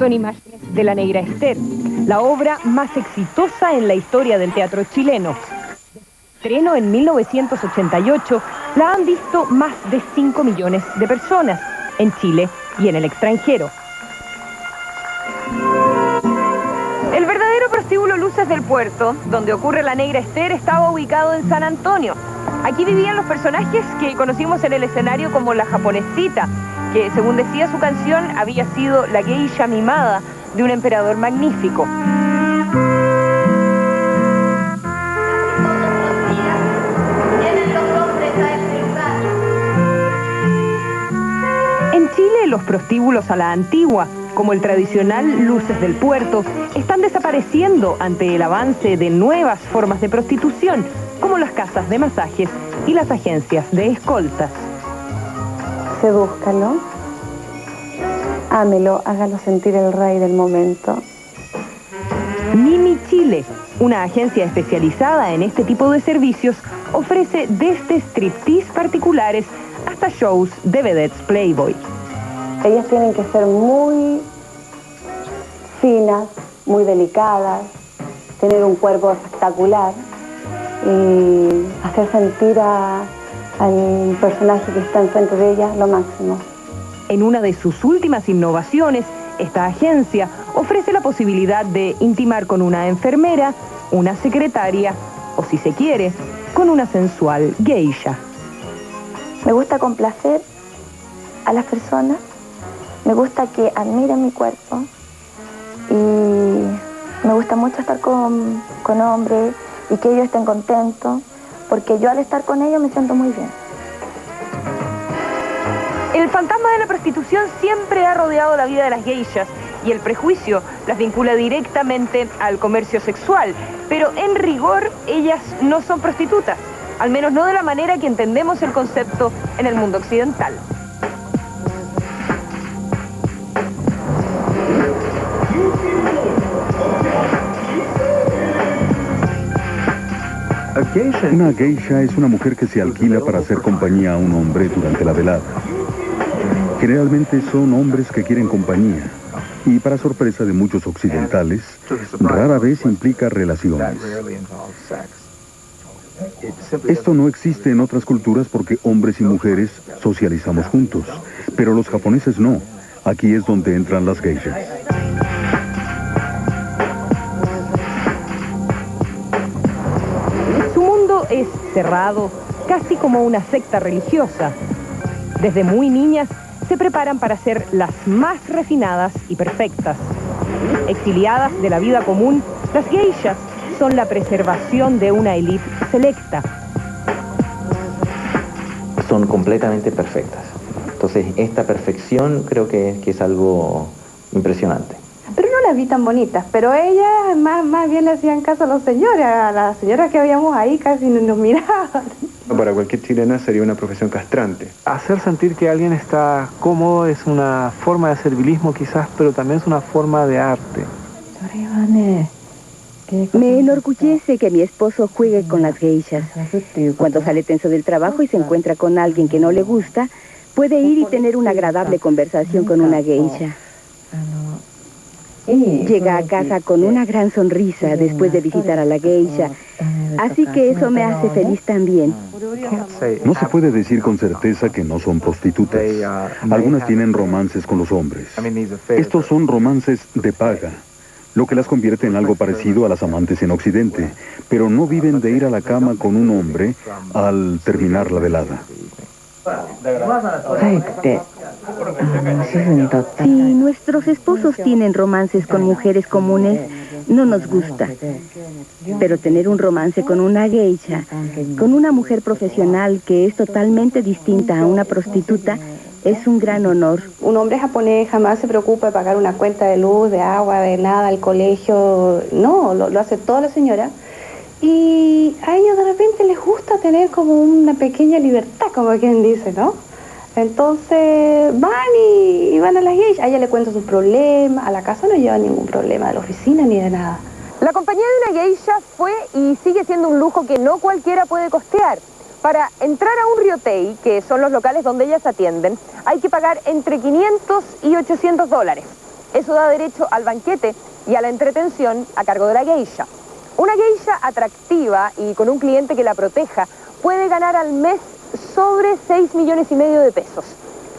son imágenes de La Negra Ester, la obra más exitosa en la historia del teatro chileno. Estreno en 1988, la han visto más de 5 millones de personas en Chile y en el extranjero. El verdadero prostíbulo Luces del Puerto, donde ocurre La Negra Ester, estaba ubicado en San Antonio. Aquí vivían los personajes que conocimos en el escenario como la japonesita, que según decía su canción había sido la geisha mimada de un emperador magnífico. En Chile, los prostíbulos a la antigua, como el tradicional Luces del Puerto, están desapareciendo ante el avance de nuevas formas de prostitución, como las casas de masajes y las agencias de escoltas. Sedúzcalo, ámelo, hágalo sentir el rey del momento. Mimi Chile, una agencia especializada en este tipo de servicios, ofrece desde striptease particulares hasta shows de vedettes Playboy. Ellas tienen que ser muy finas, muy delicadas, tener un cuerpo espectacular y hacer sentir al personaje que está enfrente de ellas lo máximo. En una de sus últimas innovaciones, esta agencia ofrece la posibilidad de intimar con una enfermera, una secretaria o, si se quiere, con una sensual geisha. Me gusta complacer a las personas, me gusta que admiren mi cuerpo y me gusta mucho estar con hombres y que ellos estén contentos, porque yo al estar con ellos me siento muy bien. El fantasma de la prostitución siempre ha rodeado la vida de las geishas y el prejuicio las vincula directamente al comercio sexual, pero en rigor ellas no son prostitutas, al menos no de la manera que entendemos el concepto en el mundo occidental. Una geisha es una mujer que se alquila para hacer compañía a un hombre durante la velada. Generalmente son hombres que quieren compañía y, para sorpresa de muchos occidentales, rara vez implica relaciones. Esto no existe en otras culturas porque hombres y mujeres socializamos juntos, pero los japoneses no. Aquí es donde entran las geishas. Es cerrado, casi como una secta religiosa. Desde muy niñas se preparan para ser las más refinadas y perfectas. Exiliadas de la vida común, las geishas son la preservación de una élite selecta. Son completamente perfectas. Entonces, esta perfección creo que es algo impresionante. Pero no las vi tan bonitas, pero ellas más bien le hacían caso a los señores, a las señoras que habíamos ahí casi nos miraban. Para cualquier chilena sería una profesión castrante. Hacer sentir que alguien está cómodo es una forma de servilismo quizás, pero también es una forma de arte. Me enorgullece que mi esposo juegue con las geishas. Cuando sale tenso del trabajo y se encuentra con alguien que no le gusta, puede ir y tener una agradable conversación con una geisha. Llega a casa con una gran sonrisa después de visitar a la geisha, así que eso me hace feliz también. No se puede decir con certeza que no son prostitutas. Algunas tienen romances con los hombres. Estos son romances de paga, lo que las convierte en algo parecido a las amantes en Occidente, pero no viven de ir a la cama con un hombre al terminar la velada. Si nuestros esposos tienen romances con mujeres comunes, no nos gusta. Pero tener un romance con una geisha, con una mujer profesional que es totalmente distinta a una prostituta, es un gran honor. Un hombre japonés jamás se preocupa de pagar una cuenta de luz, de agua, de nada, el colegio. No, lo hace toda la señora. Y a ellos de repente les gusta tener como una pequeña libertad, como quien dice, ¿no? Entonces van y van a las geishas. A ella le cuenta sus problemas, a la casa no lleva ningún problema de la oficina ni de nada. La compañía de una geisha fue y sigue siendo un lujo que no cualquiera puede costear. Para entrar a un ryotei, que son los locales donde ellas atienden, hay que pagar entre $500 y $800. Eso da derecho al banquete y a la entretención a cargo de la geisha. Una geisha atractiva y con un cliente que la proteja puede ganar al mes sobre 6,5 millones de pesos.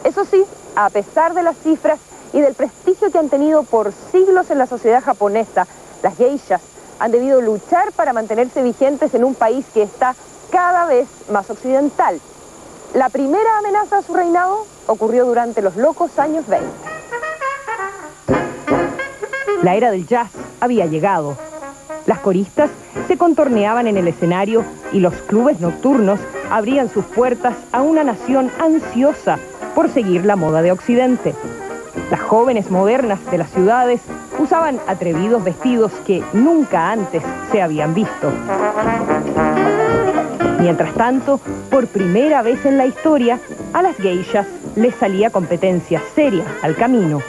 Eso sí, a pesar de las cifras y del prestigio que han tenido por siglos en la sociedad japonesa, las geishas han debido luchar para mantenerse vigentes en un país que está cada vez más occidental. La primera amenaza a su reinado ocurrió durante los locos años 20. La era del jazz había llegado. Las coristas se contorneaban en el escenario y los clubes nocturnos abrían sus puertas a una nación ansiosa por seguir la moda de Occidente. Las jóvenes modernas de las ciudades usaban atrevidos vestidos que nunca antes se habían visto. Mientras tanto, por primera vez en la historia, a las geishas les salía competencia seria al camino.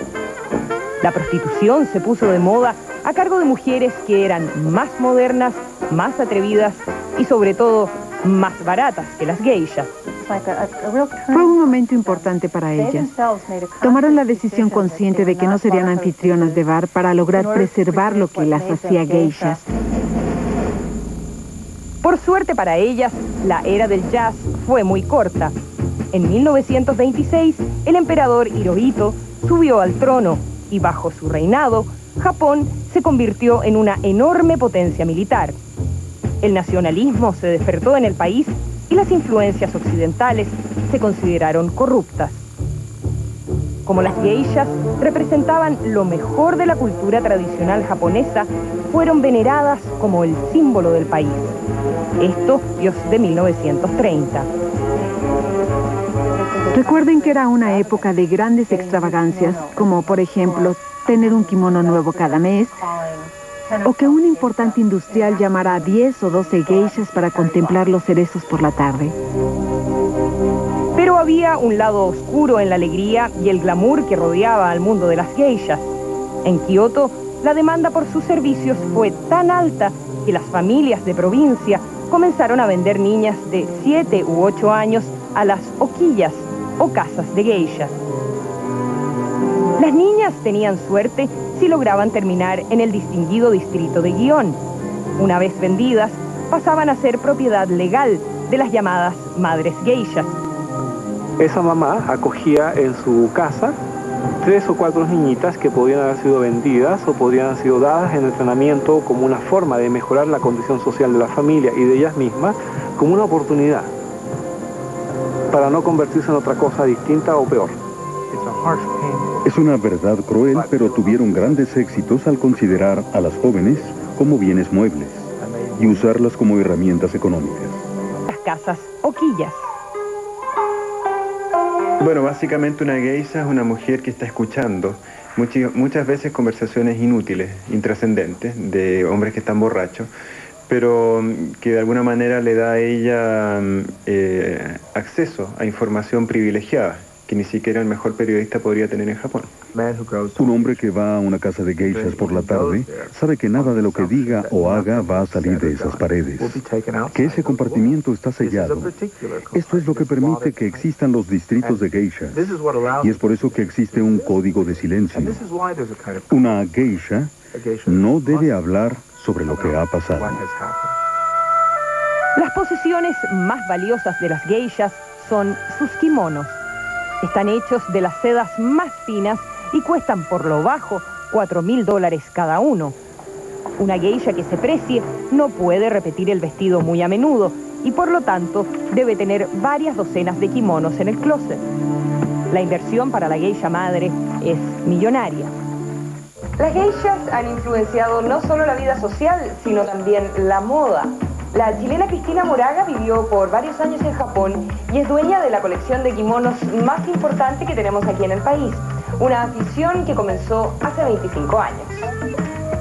La prostitución se puso de moda a cargo de mujeres que eran más modernas, más atrevidas y sobre todo más baratas que las geishas. Fue un momento importante para ellas. Tomaron la decisión consciente de que no serían anfitrionas de bar para lograr preservar lo que las hacía geishas. Por suerte para ellas, la era del jazz fue muy corta. En 1926, el emperador Hirohito subió al trono y bajo su reinado, Japón se convirtió en una enorme potencia militar. El nacionalismo se despertó en el país y las influencias occidentales se consideraron corruptas. Como las geishas representaban lo mejor de la cultura tradicional japonesa, fueron veneradas como el símbolo del país. Esto de 1930. Recuerden que era una época de grandes extravagancias, como por ejemplo tener un kimono nuevo cada mes, o que un importante industrial llamara a 10 o 12 geishas para contemplar los cerezos por la tarde. Pero había un lado oscuro en la alegría y el glamour que rodeaba al mundo de las geishas. En Kioto, la demanda por sus servicios fue tan alta que las familias de provincia comenzaron a vender niñas de 7 u 8 años a las okiyas, o casas de geishas. Las niñas tenían suerte si lograban terminar en el distinguido distrito de Gion. Una vez vendidas, pasaban a ser propiedad legal de las llamadas madres geishas. Esa mamá acogía en su casa 3 o 4 niñitas que podían haber sido vendidas o podían haber sido dadas en entrenamiento como una forma de mejorar la condición social de la familia y de ellas mismas, como una oportunidad para no convertirse en otra cosa distinta o peor. Es una verdad cruel, pero tuvieron grandes éxitos al considerar a las jóvenes como bienes muebles y usarlas como herramientas económicas. Las casas okiyas. Bueno, básicamente una geisha es una mujer que está escuchando muchas veces conversaciones inútiles, intrascendentes, de hombres que están borrachos, pero que de alguna manera le da a ella acceso a información privilegiada, que ni siquiera el mejor periodista podría tener en Japón. Un hombre que va a una casa de geishas por la tarde sabe que nada de lo que diga o haga va a salir de esas paredes, que ese compartimiento está sellado. Esto es lo que permite que existan los distritos de geishas, y es por eso que existe un código de silencio. Una geisha no debe hablar sobre lo que ha pasado. Las posesiones más valiosas de las geishas son sus kimonos. Están hechos de las sedas más finas y cuestan por lo bajo $4,000 cada uno. Una geisha que se precie no puede repetir el vestido muy a menudo y por lo tanto debe tener varias docenas de kimonos en el closet. La inversión para la geisha madre es millonaria. Las geishas han influenciado no solo la vida social, sino también la moda. La chilena Cristina Moraga vivió por varios años en Japón y es dueña de la colección de kimonos más importante que tenemos aquí en el país. Una afición que comenzó hace 25 años.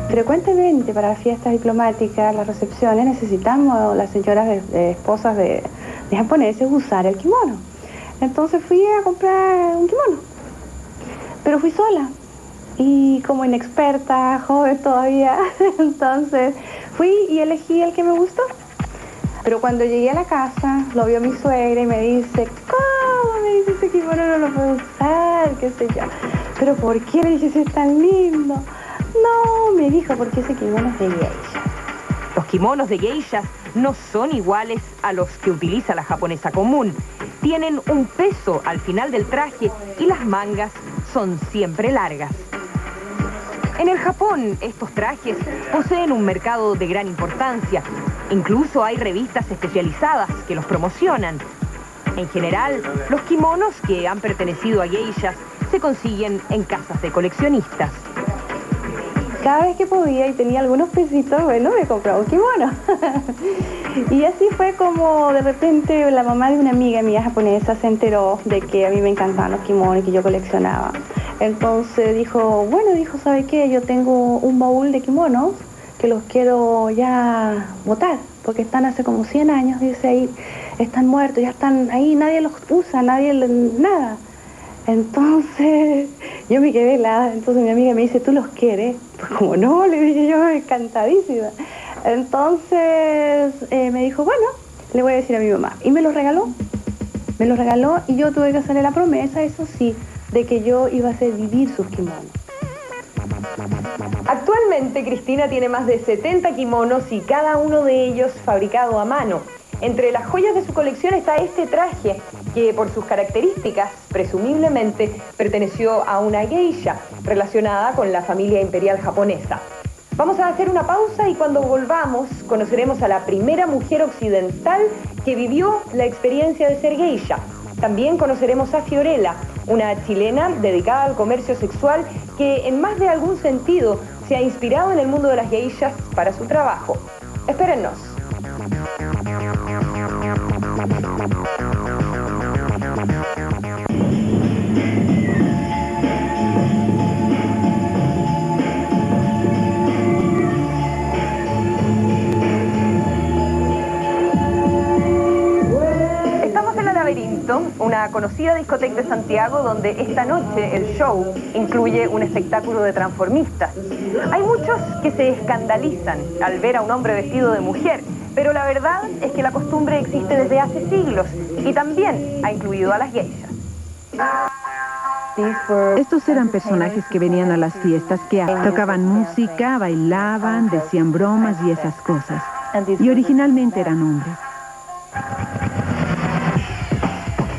Frecuentemente para las fiestas diplomáticas, las recepciones, necesitamos las señoras esposas de japoneses usar el kimono. Entonces fui a comprar un kimono, pero fui sola y como inexperta, joven todavía, entonces fui y elegí el que me gustó. Pero cuando llegué a la casa, lo vio mi suegra y me dice, ¿cómo? Me dice, ese kimono no lo puedo usar, qué sé yo. ¿pero por qué? Le dije, si es tan lindo. No, me dijo, porque ese kimono es de geisha. Los kimonos de geishas no son iguales a los que utiliza la japonesa común. Tienen un peso al final del traje y las mangas son siempre largas. En el Japón, estos trajes poseen un mercado de gran importancia. Incluso hay revistas especializadas que los promocionan. En general, los kimonos que han pertenecido a geishas se consiguen en casas de coleccionistas. Cada vez que podía y tenía algunos pesitos, bueno, me compraba un kimono. Y así fue como de repente la mamá de una amiga mía japonesa se enteró de que a mí me encantaban los kimonos y que yo coleccionaba. Entonces dijo, ¿sabe qué? Yo tengo un baúl de kimonos que los quiero ya botar, porque están hace como 100 años, dice ahí, están muertos, ya están ahí, nadie los usa, nada. Entonces yo me quedé helada, entonces mi amiga me dice, ¿tú los quieres? Pues como no, le dije yo, encantadísima. Entonces me dijo, bueno, le voy a decir a mi mamá. Y me los regaló y yo tuve que hacerle la promesa, eso sí, de que yo iba a hacer vivir sus kimonos. Actualmente Cristina tiene más de 70 kimonos y cada uno de ellos fabricado a mano. Entre las joyas de su colección está este traje, que por sus características, presumiblemente, perteneció a una geisha relacionada con la familia imperial japonesa. Vamos a hacer una pausa y cuando volvamos conoceremos a la primera mujer occidental que vivió la experiencia de ser geisha. También conoceremos a Fiorella, una chilena dedicada al comercio sexual que en más de algún sentido se ha inspirado en el mundo de las geishas para su trabajo. Espérennos. Una conocida discoteca de Santiago donde esta noche el show incluye un espectáculo de transformistas. Hay muchos que se escandalizan al ver a un hombre vestido de mujer, pero la verdad es que la costumbre existe desde hace siglos y también ha incluido a las geishas. Estos eran personajes que venían a las fiestas, que tocaban música, bailaban, decían bromas y esas cosas. Y originalmente eran hombres.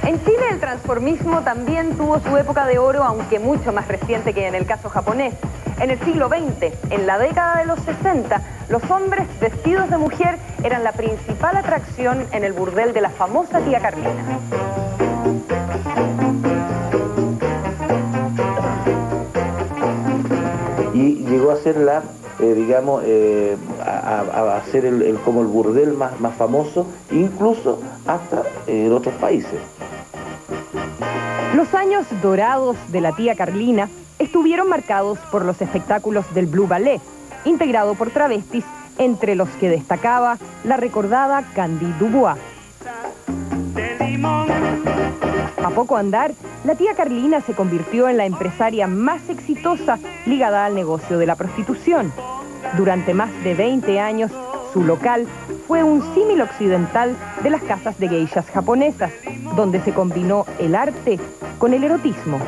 En Chile el transformismo también tuvo su época de oro, aunque mucho más reciente que en el caso japonés. En el siglo XX, en la década de los 60, los hombres vestidos de mujer eran la principal atracción en el burdel de la famosa tía Carlina. Y llegó a ser la, a ser como el burdel más famoso, incluso hasta en otros países. Los años dorados de la tía Carlina estuvieron marcados por los espectáculos del Blue Ballet, integrado por travestis, entre los que destacaba la recordada Candy Dubois. A poco andar, la tía Carlina se convirtió en la empresaria más exitosa ligada al negocio de la prostitución. Durante más de 20 años, su local fue un símil occidental de las casas de geishas japonesas, donde se combinó el arte con el erotismo.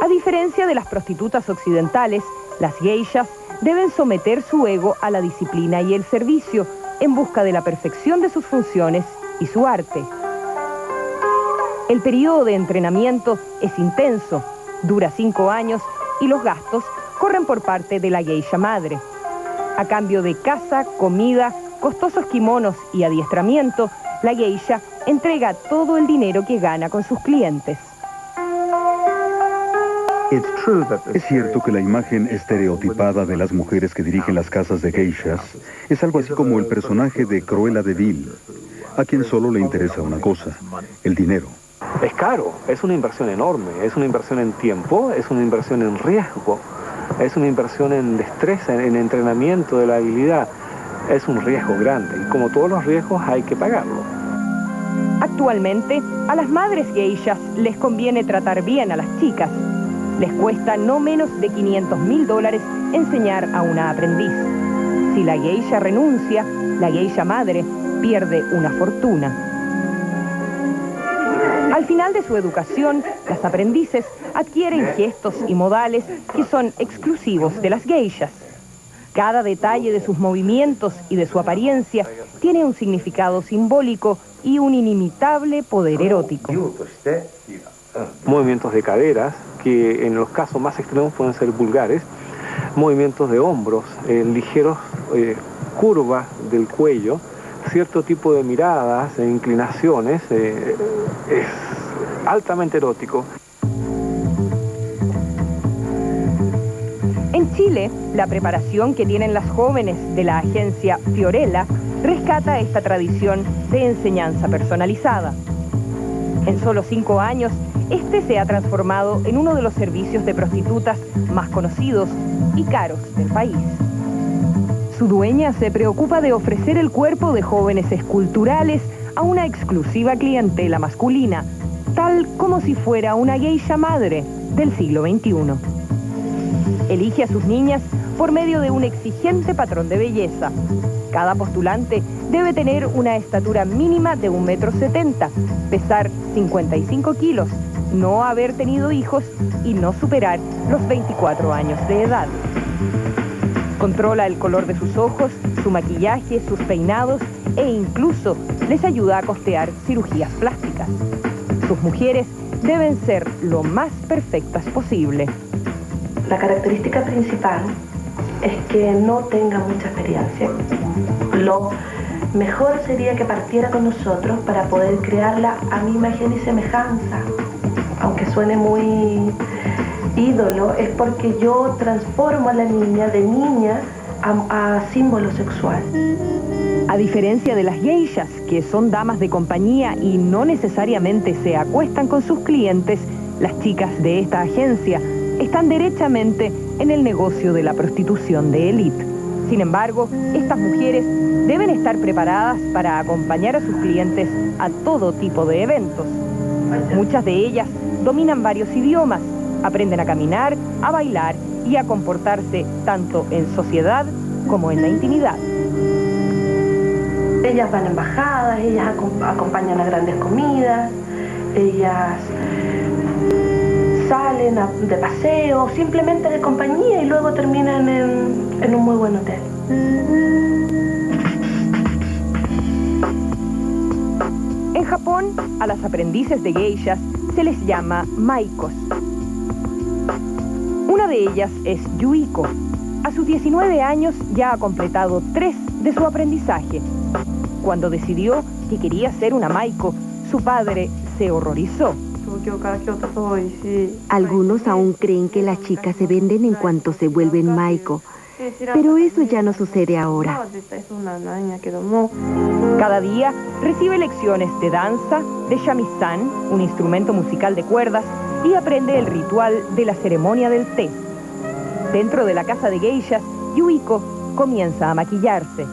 A diferencia de las prostitutas occidentales, las geishas deben someter su ego a la disciplina y el servicio en busca de la perfección de sus funciones y su arte. El periodo de entrenamiento es intenso, dura 5 años y los gastos corren por parte de la geisha madre. A cambio de casa, comida, costosos kimonos y adiestramiento, la geisha entrega todo el dinero que gana con sus clientes. Es cierto que la imagen estereotipada de las mujeres que dirigen las casas de geishas es algo así como el personaje de Cruella de Vil, a quien solo le interesa una cosa, el dinero. Es caro, es una inversión enorme, es una inversión en tiempo, es una inversión en riesgo, es una inversión en destreza, en entrenamiento de la habilidad. Es un riesgo grande y como todos los riesgos hay que pagarlo. Actualmente, a las madres geishas les conviene tratar bien a las chicas. Les cuesta no menos de $500.000 enseñar a una aprendiz. Si la geisha renuncia, la geisha madre pierde una fortuna. Al final de su educación, las aprendices adquieren gestos y modales que son exclusivos de las geishas. Cada detalle de sus movimientos y de su apariencia tiene un significado simbólico y un inimitable poder erótico. Movimientos de caderas, que en los casos más extremos pueden ser vulgares, movimientos de hombros, ligeros curvas del cuello, cierto tipo de miradas e inclinaciones, es altamente erótico. En Chile, la preparación que tienen las jóvenes de la agencia Fiorella rescata esta tradición de enseñanza personalizada. En solo 5 años, este se ha transformado en uno de los servicios de prostitutas más conocidos y caros del país. Su dueña se preocupa de ofrecer el cuerpo de jóvenes esculturales a una exclusiva clientela masculina, tal como si fuera una geisha madre del siglo XXI. Elige a sus niñas por medio de un exigente patrón de belleza. Cada postulante debe tener una estatura mínima de 1,70 m, pesar 55 kilos, no haber tenido hijos y no superar los 24 años de edad. Controla el color de sus ojos, su maquillaje, sus peinados e incluso les ayuda a costear cirugías plásticas. Sus mujeres deben ser lo más perfectas posible. La característica principal es que no tenga mucha experiencia. Lo mejor sería que partiera con nosotros para poder crearla a mi imagen y semejanza. Aunque suene muy ídolo, es porque yo transformo a la niña de niña a símbolo sexual. A diferencia de las geishas, que son damas de compañía y no necesariamente se acuestan con sus clientes, las chicas de esta agencia están derechamente en el negocio de la prostitución de élite. Sin embargo, estas mujeres deben estar preparadas para acompañar a sus clientes a todo tipo de eventos. Muchas de ellas dominan varios idiomas, aprenden a caminar, a bailar y a comportarse tanto en sociedad como en la intimidad. Ellas van a embajadas, ellas acompañan a grandes comidas, ellas salen de paseo, simplemente de compañía y luego terminan en un muy buen hotel. En Japón, a las aprendices de geishas se les llama maikos. Una de ellas es Yuiko. A sus 19 años ya ha completado 3 de su aprendizaje. Cuando decidió que quería ser una maiko, su padre se horrorizó. Algunos aún creen que las chicas se venden en cuanto se vuelven maiko, pero eso ya no sucede ahora. Cada día recibe lecciones de danza, de shamisen, un instrumento musical de cuerdas, y aprende el ritual de la ceremonia del té. Dentro de la casa de geishas, Yuiko comienza a maquillarse.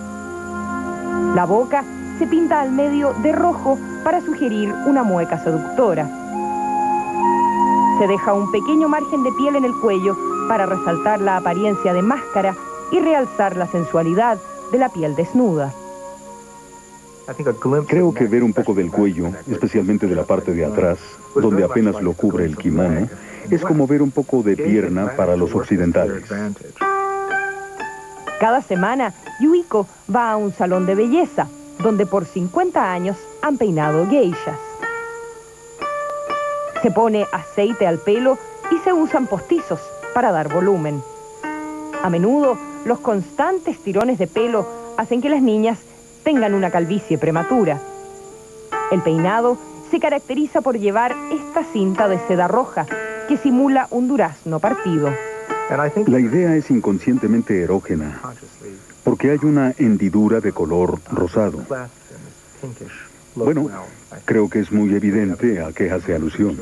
La boca se pinta al medio de rojo para sugerir una mueca seductora. Se deja un pequeño margen de piel en el cuello para resaltar la apariencia de máscara y realzar la sensualidad de la piel desnuda. Creo que ver un poco del cuello, especialmente de la parte de atrás, donde apenas lo cubre el kimono, es como ver un poco de pierna para los occidentales. Cada semana, Yuiko va a un salón de belleza, donde por 50 años han peinado geishas. Se pone aceite al pelo y se usan postizos para dar volumen. A menudo, los constantes tirones de pelo hacen que las niñas tengan una calvicie prematura. El peinado se caracteriza por llevar esta cinta de seda roja que simula un durazno partido. La idea es inconscientemente erógena, porque hay una hendidura de color rosado. Bueno, creo que es muy evidente a qué hace alusión.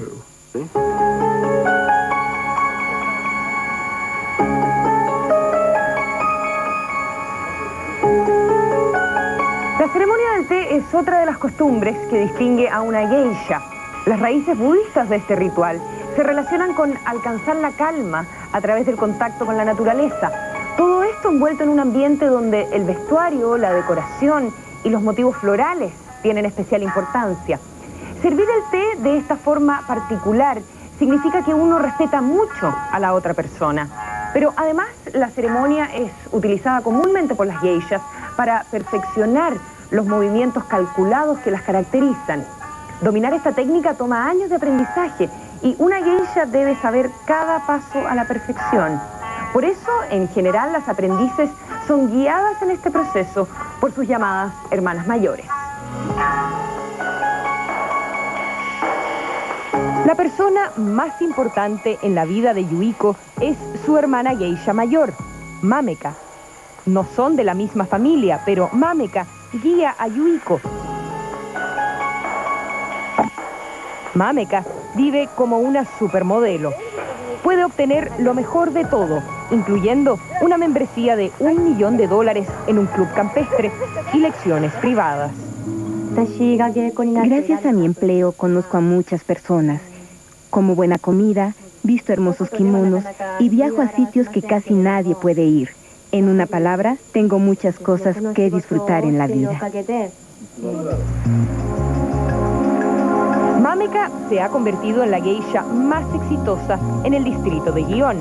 La ceremonia del té es otra de las costumbres que distingue a una geisha. Las raíces budistas de este ritual se relacionan con alcanzar la calma a través del contacto con la naturaleza. Todo esto envuelto en un ambiente donde el vestuario, la decoración y los motivos florales tienen especial importancia. Servir el té de esta forma particular significa que uno respeta mucho a la otra persona. Pero además la ceremonia es utilizada comúnmente por las geishas para perfeccionar los movimientos calculados que las caracterizan. Dominar esta técnica toma años de aprendizaje y una geisha debe saber cada paso a la perfección. Por eso, en general, las aprendices son guiadas en este proceso por sus llamadas hermanas mayores. La persona más importante en la vida de Yuiko es su hermana geisha mayor, Mameka. No son de la misma familia, pero Mameka guía a Yuiko. Mameka vive como una supermodelo. Puede obtener lo mejor de todo, incluyendo una membresía de $1 millón en un club campestre y lecciones privadas. Gracias a mi empleo conozco a muchas personas. Como buena comida, visto hermosos kimonos y viajo a sitios que casi nadie puede ir. En una palabra, tengo muchas cosas que disfrutar en la vida. Mameka se ha convertido en la geisha más exitosa en el distrito de Gion.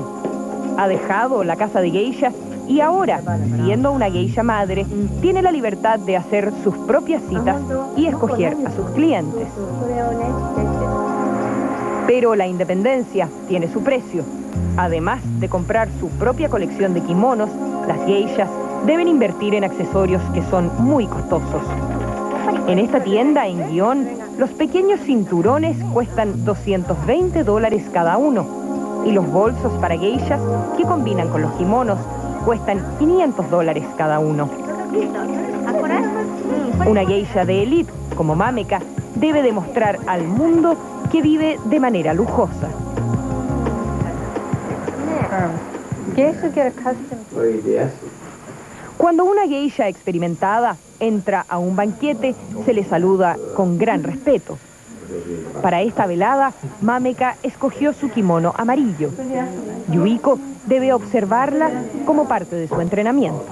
Ha dejado la casa de geishas y ahora, siendo una geisha madre, tiene la libertad de hacer sus propias citas y escoger a sus clientes. Pero la independencia tiene su precio. Además de comprar su propia colección de kimonos, las geishas deben invertir en accesorios que son muy costosos. En esta tienda en Gion, los pequeños cinturones cuestan $220 cada uno y los bolsos para geishas que combinan con los kimonos cuestan $500 cada uno. Una geisha de élite, como Mameka, debe demostrar al mundo que vive de manera lujosa. Cuando una geisha experimentada entra a un banquete, se le saluda con gran respeto. Para esta velada, Mameka escogió su kimono amarillo. Yuiko debe observarla como parte de su entrenamiento.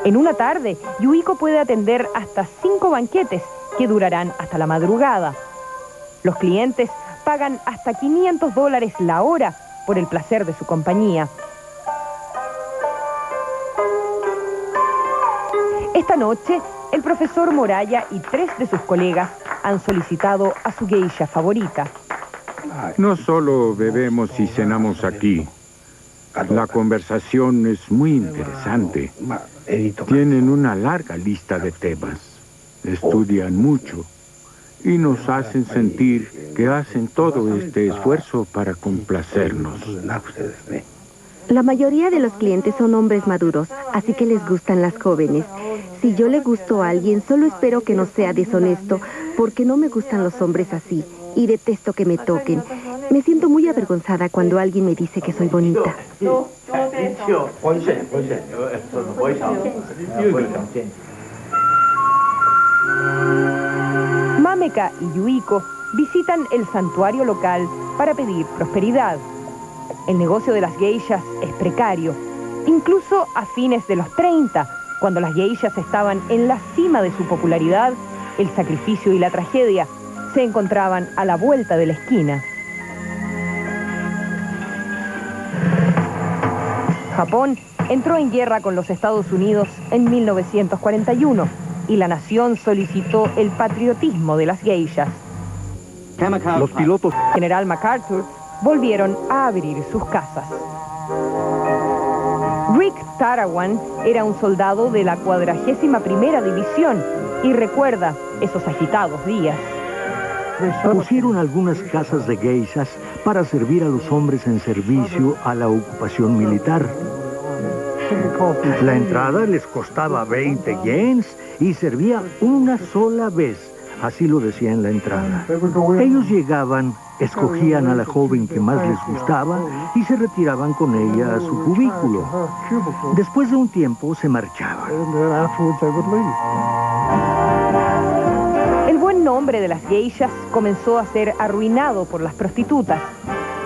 En una tarde, Yuiko puede atender hasta 5 banquetes que durarán hasta la madrugada. Los clientes pagan hasta $500 la hora por el placer de su compañía. Esta noche, el profesor Moraya y 3 de sus colegas han solicitado a su geisha favorita. No solo bebemos y cenamos aquí. La conversación es muy interesante. Tienen una larga lista de temas. Estudian mucho y nos hacen sentir que hacen todo este esfuerzo para complacernos. La mayoría de los clientes son hombres maduros, así que les gustan las jóvenes. Si yo le gusto a alguien, solo espero que no sea deshonesto, porque no me gustan los hombres así y detesto que me toquen. Me siento muy avergonzada cuando alguien me dice que soy bonita. Mameka y Yuiko visitan el santuario local para pedir prosperidad. El negocio de las geishas es precario. Incluso a fines de los 30, cuando las geishas estaban en la cima de su popularidad, el sacrificio y la tragedia se encontraban a la vuelta de la esquina. Japón entró en guerra con los Estados Unidos en 1941 y la nación solicitó el patriotismo de las geishas. Los pilotos General MacArthur volvieron a abrir sus casas. Rick Tarawan era un soldado de la 41ª División y recuerda esos agitados días. Pusieron algunas casas de geishas para servir a los hombres en servicio a la ocupación militar. La entrada les costaba 20 yens y servía una sola vez, así lo decía en la entrada. Ellos llegaban, escogían a la joven que más les gustaba y se retiraban con ella a su cubículo. Después de un tiempo se marchaban. El buen nombre de las geishas comenzó a ser arruinado por las prostitutas.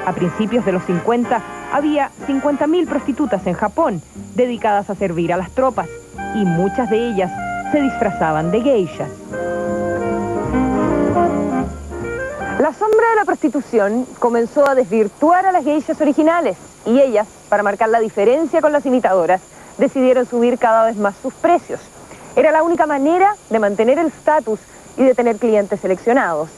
A principios de los 50, había 50.000 prostitutas en Japón, dedicadas a servir a las tropas, y muchas de ellas se disfrazaban de geishas. La sombra de la prostitución comenzó a desvirtuar a las geishas originales, y ellas, para marcar la diferencia con las imitadoras, decidieron subir cada vez más sus precios. Era la única manera de mantener el estatus y de tener clientes seleccionados.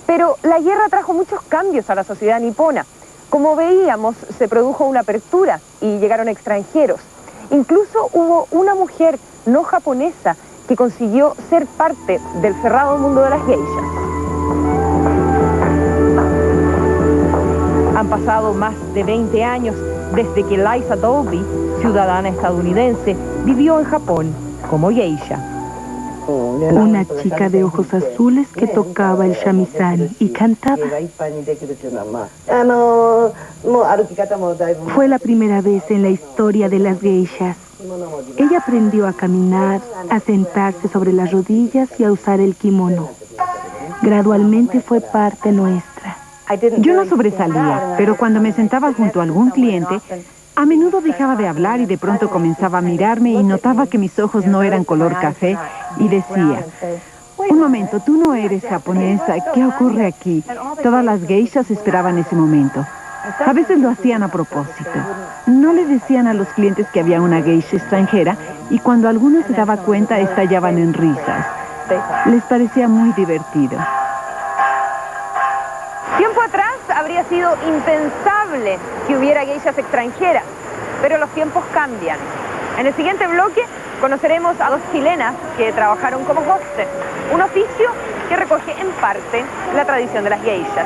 Pero la guerra trajo muchos cambios a la sociedad nipona. Como veíamos, se produjo una apertura y llegaron extranjeros. Incluso hubo una mujer no japonesa que consiguió ser parte del cerrado mundo de las geishas. Han pasado más de 20 años desde que Liza Dolby, ciudadana estadounidense, vivió en Japón como geisha. Una chica de ojos azules que tocaba el shamisen y cantaba. Fue la primera vez en la historia de las geishas. Ella aprendió a caminar, a sentarse sobre las rodillas y a usar el kimono. Gradualmente fue parte nuestra. Yo no sobresalía, pero cuando me sentaba junto a algún cliente, a menudo dejaba de hablar y de pronto comenzaba a mirarme y notaba que mis ojos no eran color café y decía, un momento, tú no eres japonesa, ¿qué ocurre aquí? Todas las geishas esperaban ese momento. A veces lo hacían a propósito. No le decían a los clientes que había una geisha extranjera y cuando alguno se daba cuenta estallaban en risas. Les parecía muy divertido. Tiempo atrás habría sido impensable que hubiera geishas extranjeras, pero los tiempos cambian. En el siguiente bloque conoceremos a dos chilenas que trabajaron como hostess, un oficio que recoge en parte la tradición de las geishas.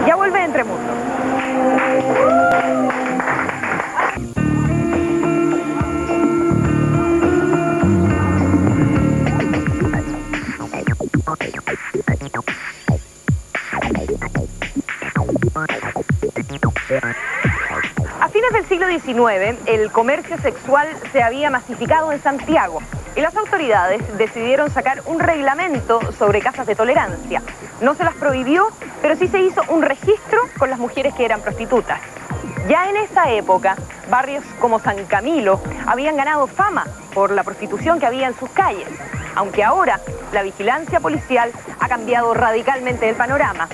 Ya vuelve Entre Mundos. A fines del siglo XIX, el comercio sexual se había masificado en Santiago y las autoridades decidieron sacar un reglamento sobre casas de tolerancia. No se las prohibió, pero sí se hizo un registro con las mujeres que eran prostitutas. Ya en esa época, barrios como San Camilo habían ganado fama por la prostitución que había en sus calles, aunque ahora la vigilancia policial ha cambiado radicalmente el panorama.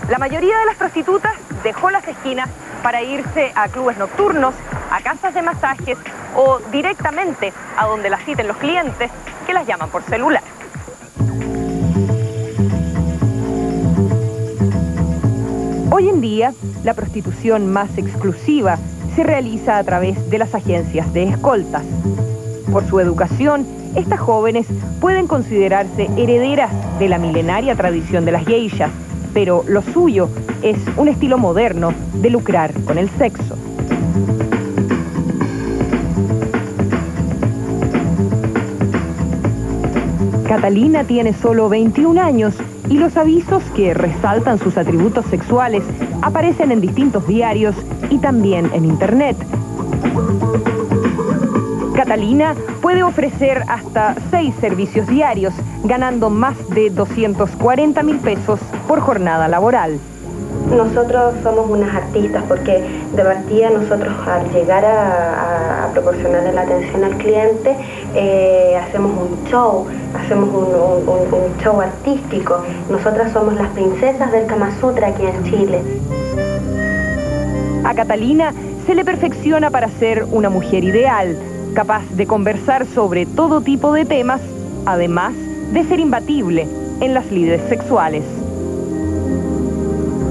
La mayoría de las prostitutas dejó las esquinas para irse a clubes nocturnos, a casas de masajes o directamente a donde las citen los clientes, que las llaman por celular. Hoy en día, la prostitución más exclusiva se realiza a través de las agencias de escoltas. Por su educación, estas jóvenes pueden considerarse herederas de la milenaria tradición de las geishas, pero lo suyo es un estilo moderno de lucrar con el sexo. Catalina tiene solo 21 años y los avisos que resaltan sus atributos sexuales aparecen en distintos diarios y también en internet. Catalina puede ofrecer hasta 6 servicios diarios, ganando más de 240.000 pesos por jornada laboral. Nosotros somos unas artistas porque de partida nosotros al llegar a proporcionarle la atención al cliente hacemos un show artístico. Nosotras somos las princesas del Kama Sutra aquí en Chile. A Catalina se le perfecciona para ser una mujer ideal, capaz de conversar sobre todo tipo de temas, además de ser imbatible en las lides sexuales.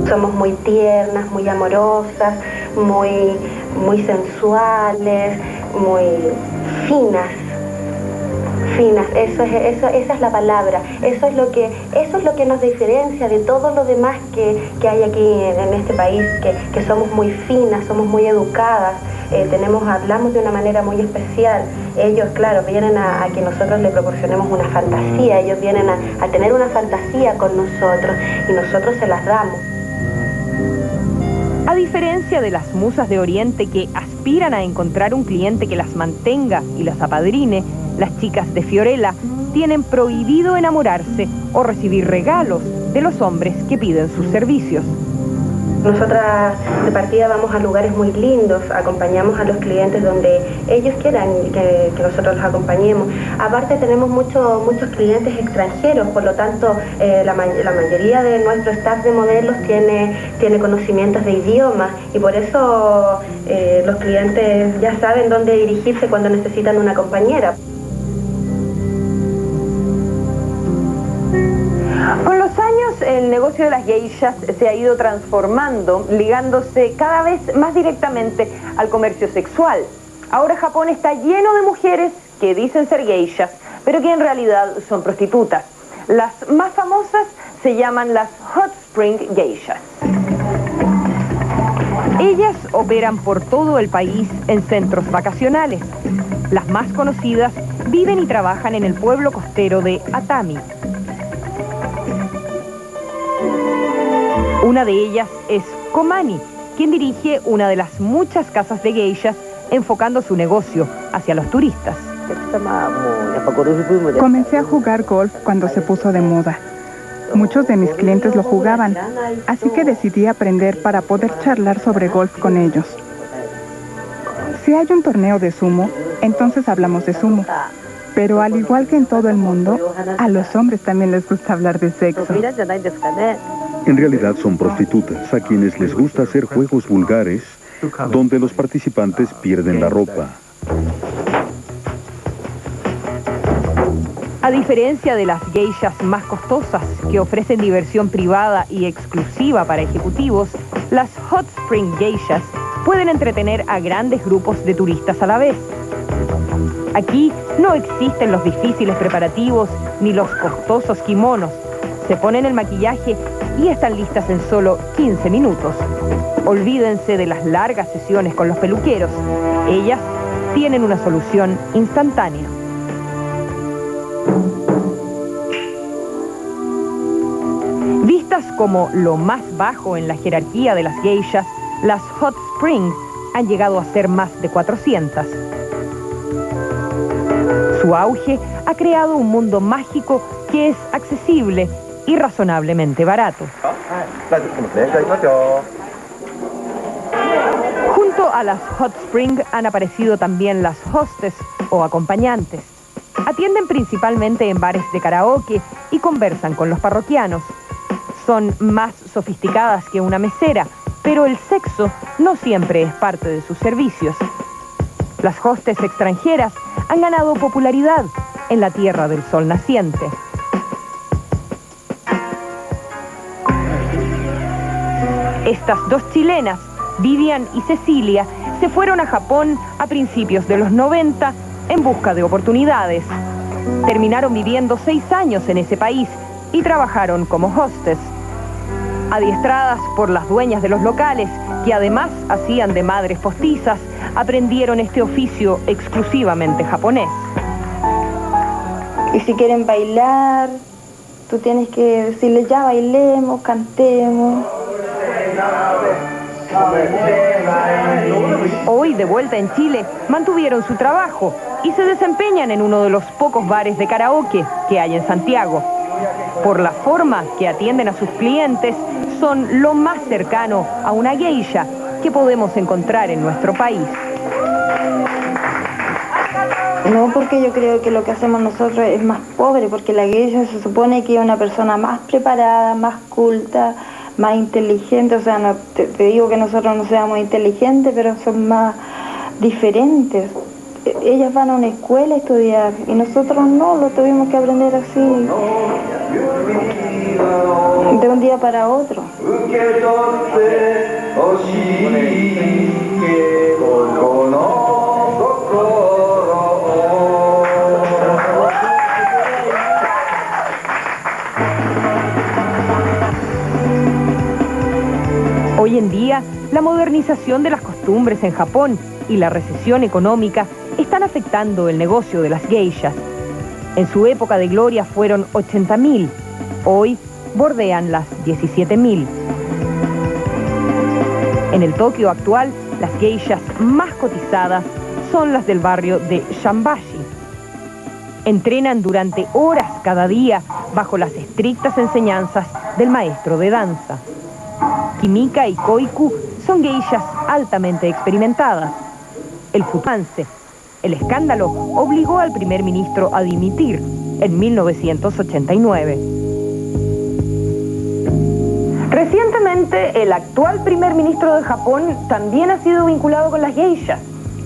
Somos muy tiernas, muy amorosas, muy sensuales, muy finas. Esa es la palabra. Eso es lo que nos diferencia de todo lo demás que hay aquí en este país, que somos muy finas, somos muy educadas, hablamos de una manera muy especial. Ellos, claro, vienen a que nosotros les proporcionemos una fantasía, ellos vienen a tener una fantasía con nosotros y nosotros se las damos. A diferencia de las musas de Oriente que aspiran a encontrar un cliente que las mantenga y las apadrine, las chicas de Fiorella tienen prohibido enamorarse o recibir regalos de los hombres que piden sus servicios. Nosotras de partida vamos a lugares muy lindos, acompañamos a los clientes donde ellos quieran que nosotros los acompañemos. Aparte tenemos muchos clientes extranjeros, por lo tanto la mayoría de nuestro staff de modelos tiene conocimientos de idiomas y por eso los clientes ya saben dónde dirigirse cuando necesitan una compañera. Con los años, el negocio de las geishas se ha ido transformando, ligándose cada vez más directamente al comercio sexual. Ahora Japón está lleno de mujeres que dicen ser geishas, pero que en realidad son prostitutas. Las más famosas se llaman las Hot Spring Geishas. Ellas operan por todo el país en centros vacacionales. Las más conocidas viven y trabajan en el pueblo costero de Atami. Una de ellas es Komani, quien dirige una de las muchas casas de geishas enfocando su negocio hacia los turistas. Comencé a jugar golf cuando se puso de moda. Muchos de mis clientes lo jugaban, así que decidí aprender para poder charlar sobre golf con ellos. Si hay un torneo de sumo, entonces hablamos de sumo. Pero al igual que en todo el mundo, a los hombres también les gusta hablar de sexo. En realidad son prostitutas, a quienes les gusta hacer juegos vulgares, donde los participantes pierden la ropa. A diferencia de las geishas más costosas, que ofrecen diversión privada y exclusiva para ejecutivos, las Hot Spring Geishas pueden entretener a grandes grupos de turistas a la vez. Aquí no existen los difíciles preparativos ni los costosos kimonos. Se ponen el maquillaje y están listas en solo 15 minutos. Olvídense de las largas sesiones con los peluqueros. Ellas tienen una solución instantánea. Vistas como lo más bajo en la jerarquía de las geishas, las Hot Spring han llegado a ser más de 400. Su auge ha creado un mundo mágico que es accesible y razonablemente barato. Junto a las Hot Spring han aparecido también las hostess o acompañantes. Atienden principalmente en bares de karaoke y conversan con los parroquianos. Son más sofisticadas que una mesera, pero el sexo no siempre es parte de sus servicios. Las hostess extranjeras han ganado popularidad en la Tierra del Sol naciente. Estas dos chilenas, Vivian y Cecilia, se fueron a Japón a principios de los 90 en busca de oportunidades. Terminaron viviendo 6 años en ese país y trabajaron como hostess. Adiestradas por las dueñas de los locales, que además hacían de madres postizas, aprendieron este oficio exclusivamente japonés. Y si quieren bailar, tú tienes que decirles ya bailemos, cantemos. Hoy, de vuelta en Chile, mantuvieron su trabajo y se desempeñan en uno de los pocos bares de karaoke que hay en Santiago. Por la forma que atienden a sus clientes, son lo más cercano a una geisha que podemos encontrar en nuestro país. No, porque yo creo que lo que hacemos nosotros es más pobre, porque la geisha se supone que es una persona más preparada, más culta, más inteligente. O sea, no, te digo que nosotros no seamos inteligentes, pero son más diferentes. Ellas van a una escuela a estudiar y nosotros no, lo tuvimos que aprender así, de un día para otro. Hoy en día, la modernización de las costumbres en Japón y la recesión económica están afectando el negocio de las geishas. En su época de gloria fueron 80.000, hoy bordean las 17.000. En el Tokio actual, las geishas más cotizadas son las del barrio de Shambashi. Entrenan durante horas cada día bajo las estrictas enseñanzas del maestro de danza. Kimika y Koiku son geishas altamente experimentadas. El futance, el escándalo, obligó al primer ministro a dimitir en 1989. Recientemente, el actual primer ministro de Japón también ha sido vinculado con las geishas.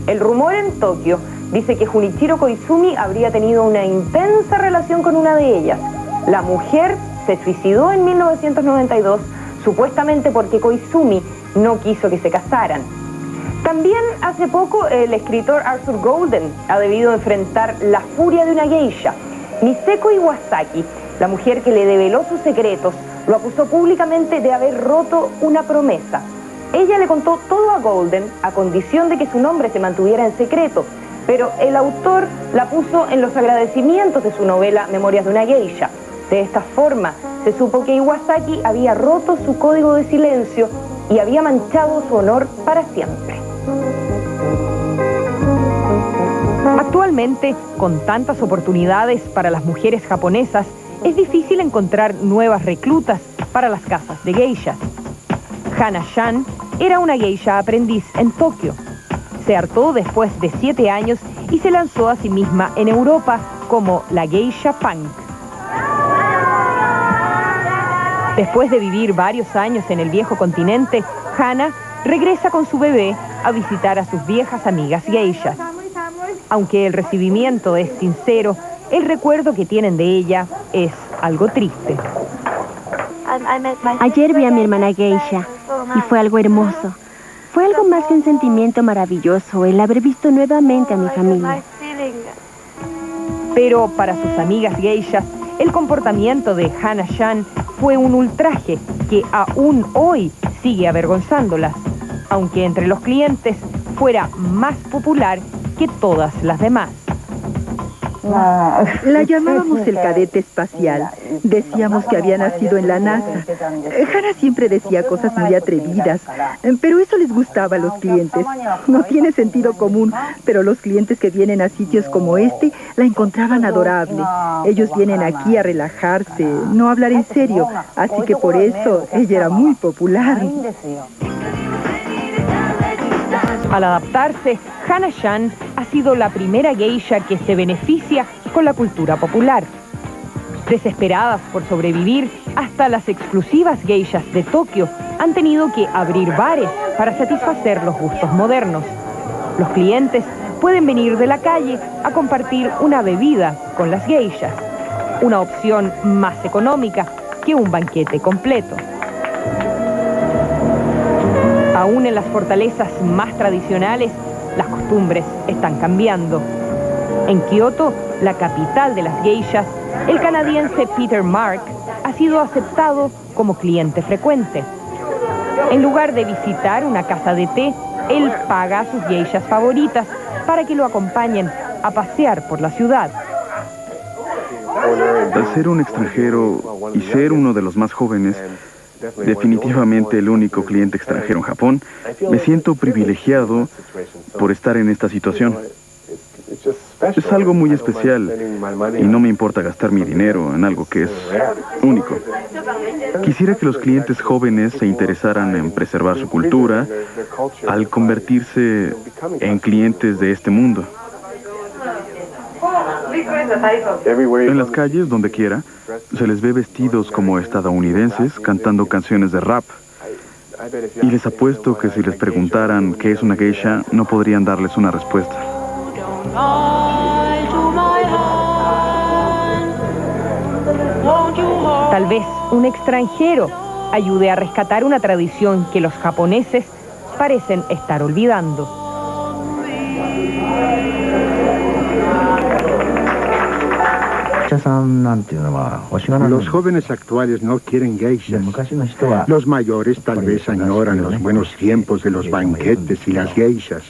El rumor en Tokio dice que Junichiro Koizumi habría tenido una intensa relación con una de ellas. La mujer se suicidó en 1992, supuestamente porque Koizumi no quiso que se casaran. También hace poco el escritor Arthur Golden ha debido enfrentar la furia de una geisha. Niseko Iwasaki, la mujer que le develó sus secretos, lo acusó públicamente de haber roto una promesa. Ella le contó todo a Golden a condición de que su nombre se mantuviera en secreto, pero el autor la puso en los agradecimientos de su novela Memorias de una geisha. De esta forma, se supo que Iwasaki había roto su código de silencio y había manchado su honor para siempre. Actualmente, con tantas oportunidades para las mujeres japonesas, es difícil encontrar nuevas reclutas para las casas de geishas. Hana Shan era una geisha aprendiz en Tokio. Se hartó después de 7 años y se lanzó a sí misma en Europa como la geisha punk. Después de vivir varios años en el viejo continente, Hana regresa con su bebé a visitar a sus viejas amigas geishas. Aunque el recibimiento es sincero, el recuerdo que tienen de ella es algo triste. Ayer vi a mi hermana geisha y fue algo hermoso. Fue algo más que un sentimiento maravilloso el haber visto nuevamente a mi familia. Pero para sus amigas geishas, el comportamiento de Hana Shan fue un ultraje que aún hoy sigue avergonzándolas, aunque entre los clientes fuera más popular que todas las demás. La llamábamos el cadete espacial. Decíamos que había nacido en la NASA. Hana siempre decía cosas muy atrevidas, pero eso les gustaba a los clientes. No tiene sentido común, pero los clientes que vienen a sitios como este la encontraban adorable. Ellos vienen aquí a relajarse, no a hablar en serio, así que por eso ella era muy popular. Al adaptarse, Hana Shan ha sido la primera geisha que se beneficia con la cultura popular. Desesperadas por sobrevivir, hasta las exclusivas geishas de Tokio han tenido que abrir bares para satisfacer los gustos modernos. Los clientes pueden venir de la calle a compartir una bebida con las geishas, una opción más económica que un banquete completo. Aún en las fortalezas más tradicionales, las costumbres están cambiando. En Kioto, la capital de las geishas, el canadiense Peter Mark ha sido aceptado como cliente frecuente. En lugar de visitar una casa de té, él paga a sus geishas favoritas para que lo acompañen a pasear por la ciudad. Al ser un extranjero y ser uno de los más jóvenes, definitivamente el único cliente extranjero en Japón, me siento privilegiado por estar en esta situación. Es algo muy especial y no me importa gastar mi dinero en algo que es único. Quisiera que los clientes jóvenes se interesaran en preservar su cultura al convertirse en clientes de este mundo. En las calles, donde quiera, se les ve vestidos como estadounidenses cantando canciones de rap. Y les apuesto que si les preguntaran qué es una geisha, no podrían darles una respuesta. Tal vez un extranjero ayude a rescatar una tradición que los japoneses parecen estar olvidando. Los jóvenes actuales no quieren geishas. Los mayores tal vez añoran los buenos tiempos de los banquetes y las geishas.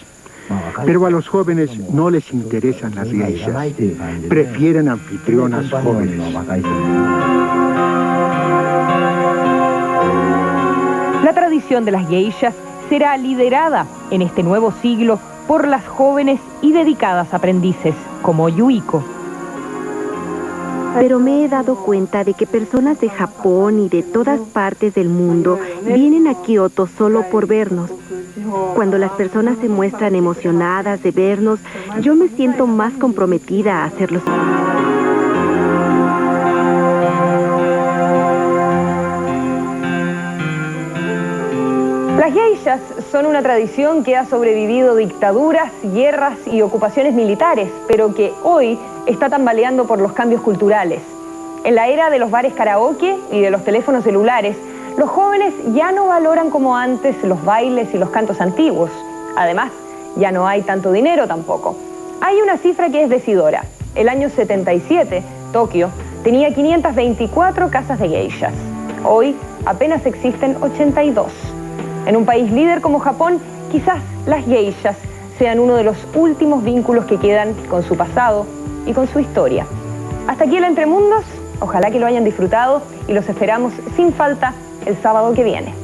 Pero a los jóvenes no les interesan las geishas. Prefieren anfitrionas jóvenes. La tradición de las geishas será liderada en este nuevo siglo por las jóvenes y dedicadas aprendices como Yuiko. Pero me he dado cuenta de que personas de Japón y de todas partes del mundo vienen a Kioto solo por vernos. Cuando las personas se muestran emocionadas de vernos, yo me siento más comprometida a hacerlo. Las geishas son una tradición que ha sobrevivido dictaduras, guerras y ocupaciones militares, pero que hoy está tambaleando por los cambios culturales. En la era de los bares karaoke y de los teléfonos celulares, los jóvenes ya no valoran como antes los bailes y los cantos antiguos. Además, ya no hay tanto dinero tampoco. Hay una cifra que es decidora. El año 77, Tokio tenía 524 casas de geishas. Hoy apenas existen 82. En un país líder como Japón, quizás las geishas sean uno de los últimos vínculos que quedan con su pasado y con su historia. Hasta aquí el Entre Mundos. Ojalá que lo hayan disfrutado y los esperamos sin falta el sábado que viene.